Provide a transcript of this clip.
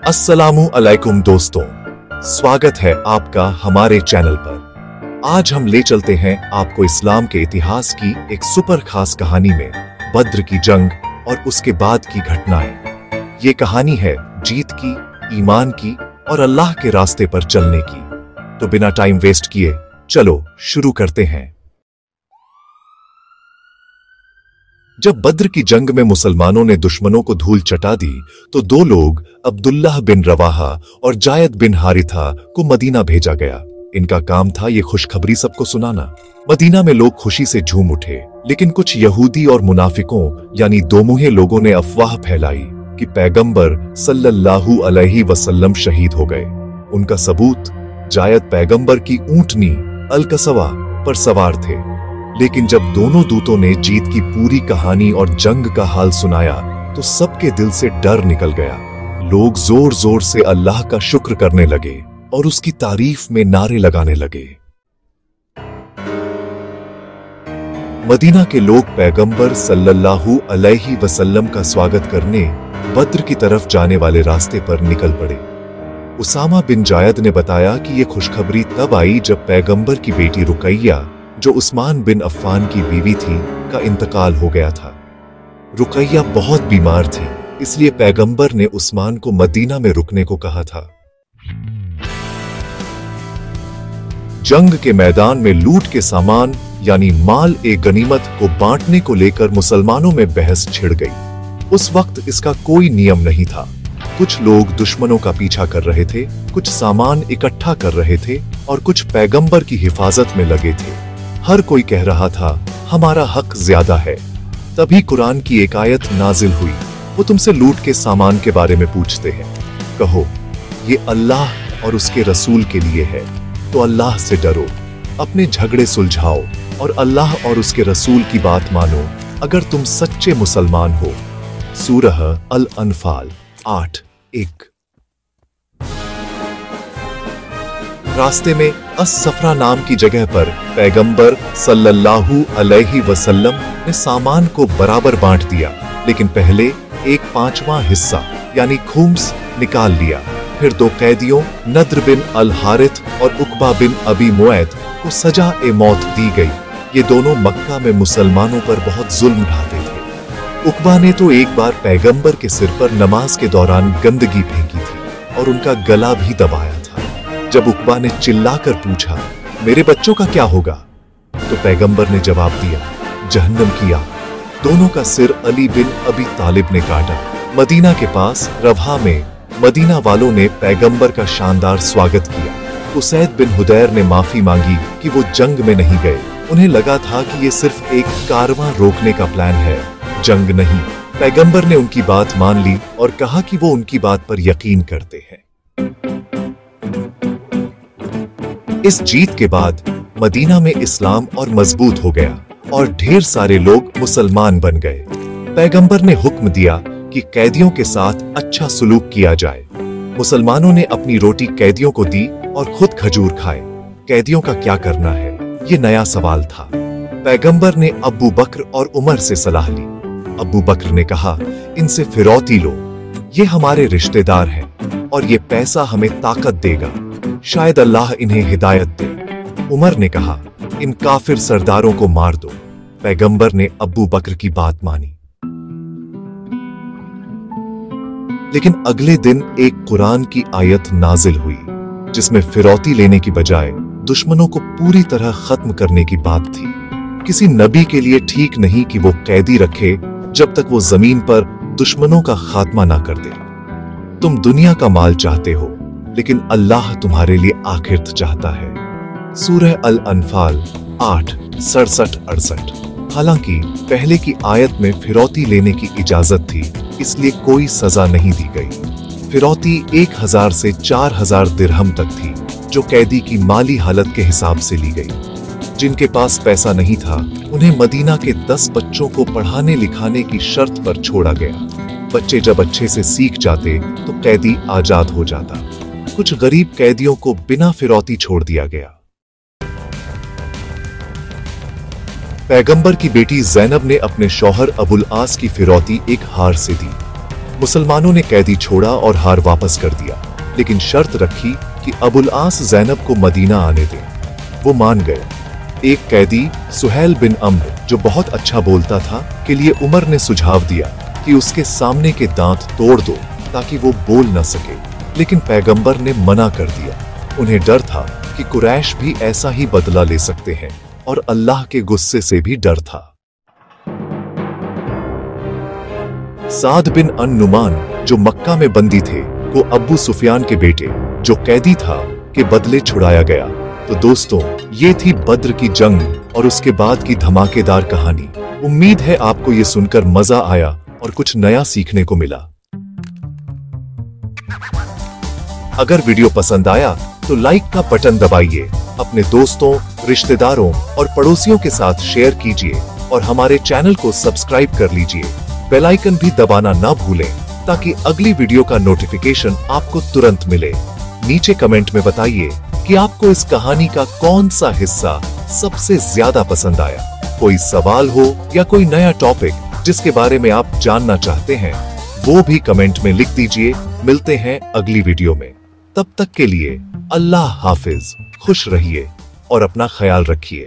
अस्सलामु अलैकुम दोस्तों, स्वागत है आपका हमारे चैनल पर। आज हम ले चलते हैं आपको इस्लाम के इतिहास की एक सुपर खास कहानी में बद्र की जंग और उसके बाद की घटनाएं। ये कहानी है जीत की, ईमान की और अल्लाह के रास्ते पर चलने की। तो बिना टाइम वेस्ट किए चलो शुरू करते हैं। जब बद्र की जंग में मुसलमानों ने दुश्मनों को धूल चटा दी तो दो लोग अब्दुल्लाह बिन रवाहा और जायद बिन हारिथा को मदीना भेजा गया। इनका काम था ये खुशखबरी सबको सुनाना। मदीना में लोग खुशी से झूम उठे, लेकिन कुछ यहूदी और मुनाफिकों यानी दोमुहे लोगों ने अफवाह फैलाई कि पैगंबर सल्लल्लाहु अलैहि वसल्लम शहीद हो गए। उनका सबूत, जायद पैगंबर की ऊंटनी अल-कसवा पर सवार थे। लेकिन जब दोनों दूतों ने जीत की पूरी कहानी और जंग का हाल सुनाया तो सबके दिल से डर निकल गया। लोग जोर जोर से अल्लाह का शुक्र करने लगे और उसकी तारीफ में नारे लगाने लगे। मदीना के लोग पैगंबर सल्लल्लाहु अलैहि वसल्लम का स्वागत करने बद्र की तरफ जाने वाले रास्ते पर निकल पड़े। उसामा बिन जायद ने बताया कि यह खुशखबरी तब आई जब पैगंबर की बेटी रुकैया, जो उस्मान बिन अफ़्फ़ान की बीवी थी, का इंतकाल हो गया था। रुकैया बहुत बीमार थी, इसलिए पैगंबर ने उस्मान को मदीना में रुकने को कहा था। जंग के मैदान में लूट के सामान यानी माल ए गनीमत को बांटने को लेकर मुसलमानों में बहस छिड़ गई। उस वक्त इसका कोई नियम नहीं था। कुछ लोग दुश्मनों का पीछा कर रहे थे, कुछ सामान इकट्ठा कर रहे थे और कुछ पैगंबर की हिफाजत में लगे थे। हर कोई कह रहा था हमारा हक ज्यादा है। तभी कुरान की एक आयत नाजिल हुई। वो तुमसे लूट के सामान के बारे में पूछते हैं, कहो ये अल्लाह और उसके रसूल के लिए है, तो अल्लाह से डरो, अपने झगड़े सुलझाओ और अल्लाह और उसके रसूल की बात मानो अगर तुम सच्चे मुसलमान हो। सूरह अल-अनफाल 8:1। रास्ते में अस-सफरा नाम की जगह पर पैगंबर सल्लल्लाहु अलैहि वसल्लम ने सामान को बराबर बांट दिया, लेकिन पहले 1/5वां हिस्सा यानी खुम्स निकाल लिया। फिर दो कैदियों नद्र बिन अल-हारिथ और उकबा बिन अबी मुऐत को सजा ए मौत दी गई। ये दोनों मक्का में मुसलमानों पर बहुत जुल्म ढाते थे। उकबा ने तो एक बार पैगंबर के सिर पर नमाज के दौरान गंदगी फेंकी थी और उनका गला भी दबाया था। जब उकबा ने चिल्लाकर पूछा, मेरे बच्चों का क्या होगा, तो पैगंबर ने जवाब दिया, जहन्नम की आग। दोनों का सिर अली बिन अबी तालिब ने काटा। मदीना के पास रवहा में मदीना वालों ने पैगंबर का शानदार स्वागत किया। उसैद बिन हुदैर ने माफी मांगी कि वो जंग में नहीं गए। उन्हें लगा था कि ये सिर्फ एक कारवां रोकने का प्लान है, जंग नहीं। पैगंबर ने उनकी बात मान ली और कहा कि वो उनकी बात पर यकीन करते हैं। इस जीत के बाद मदीना में इस्लाम और मजबूत हो गया और ढेर सारे लोग मुसलमान बन गए। पैगंबर ने हुक्म दिया कि कैदियों के साथ अच्छा सुलूक किया जाए। मुसलमानों ने अपनी रोटी कैदियों को दी और खुद खजूर खाए। कैदियों का क्या करना है, ये नया सवाल था। पैगंबर ने अब्बू बकर और उमर से सलाह ली। अब्बू बकर ने कहा, इनसे फिरौती लो, ये हमारे रिश्तेदार हैं और ये पैसा हमें ताकत देगा, शायद अल्लाह इन्हें हिदायत दे। उमर ने कहा, इन काफिर सरदारों को मार दो। पैगंबर ने अब्बू बकर की बात मानी। लेकिन अगले दिन एक कुरान की आयत नाजिल हुई जिसमें फिरौती लेने की बजाय दुश्मनों को पूरी तरह खत्म करने की बात थी। किसी नबी के लिए ठीक नहीं कि वो कैदी रखे जब तक वो जमीन पर दुश्मनों का खात्मा ना कर दे। तुम दुनिया का माल चाहते हो, लेकिन अल्लाह तुम्हारे लिए आखिरत चाहता है। सूरह अल-अनफाल 8:67-68। हालांकि पहले की आयत में फिरौती लेने की इजाजत थी, इसलिए कोई सजा नहीं दी गई। फिरौती 1000 से 4000 दिरहम तक थी, जो कैदी की माली हालत के हिसाब से ली गई। जिनके पास पैसा नहीं था, उन्हें मदीना के 10 बच्चों को पढ़ाने लिखाने की शर्त पर छोड़ा गया। बच्चे जब अच्छे से सीख जाते तो कैदी आजाद हो जाता। कुछ गरीब कैदियों को बिना फिरौती छोड़ दिया गया। पैगंबर की बेटी ज़ैनब ने अपने शौहर अबुल आस की फिरौती एक हार से दी। मुसलमानों ने कैदी छोड़ा और हार वापस कर दिया, लेकिन शर्त रखी कि अबुल आस ज़ैनब को मदीना आने दें। वो मान गए। एक कैदी सुहैल बिन अम्र, जो बहुत अच्छा बोलता था, के लिए उमर ने सुझाव दिया कि उसके सामने के दांत तोड़ दो ताकि वो बोल न सके, लेकिन पैगंबर ने मना कर दिया। उन्हें डर था कि कुरैश भी ऐसा ही बदला ले सकते हैं और अल्लाह के गुस्से से भी डर था। साद बिन अन-नुमान, जो मक्का में बंदी थे, को अब्बू सुफियान के बेटे, जो कैदी था, के बदले छुड़ाया गया। तो दोस्तों, ये थी बद्र की जंग और उसके बाद की धमाकेदार कहानी। उम्मीद है आपको ये सुनकर मजा आया और कुछ नया सीखने को मिला। अगर वीडियो पसंद आया तो लाइक का बटन दबाइए, अपने दोस्तों, रिश्तेदारों और पड़ोसियों के साथ शेयर कीजिए और हमारे चैनल को सब्सक्राइब कर लीजिए। बेल आइकन भी दबाना ना भूलें ताकि अगली वीडियो का नोटिफिकेशन आपको तुरंत मिले। नीचे कमेंट में बताइए कि आपको इस कहानी का कौन सा हिस्सा सबसे ज्यादा पसंद आया। कोई सवाल हो या कोई नया टॉपिक जिसके बारे में आप जानना चाहते हैं, वो भी कमेंट में लिख दीजिए। मिलते हैं अगली वीडियो में। तब तक के लिए अल्लाह हाफिज, खुश रहिए और अपना ख्याल रखिए।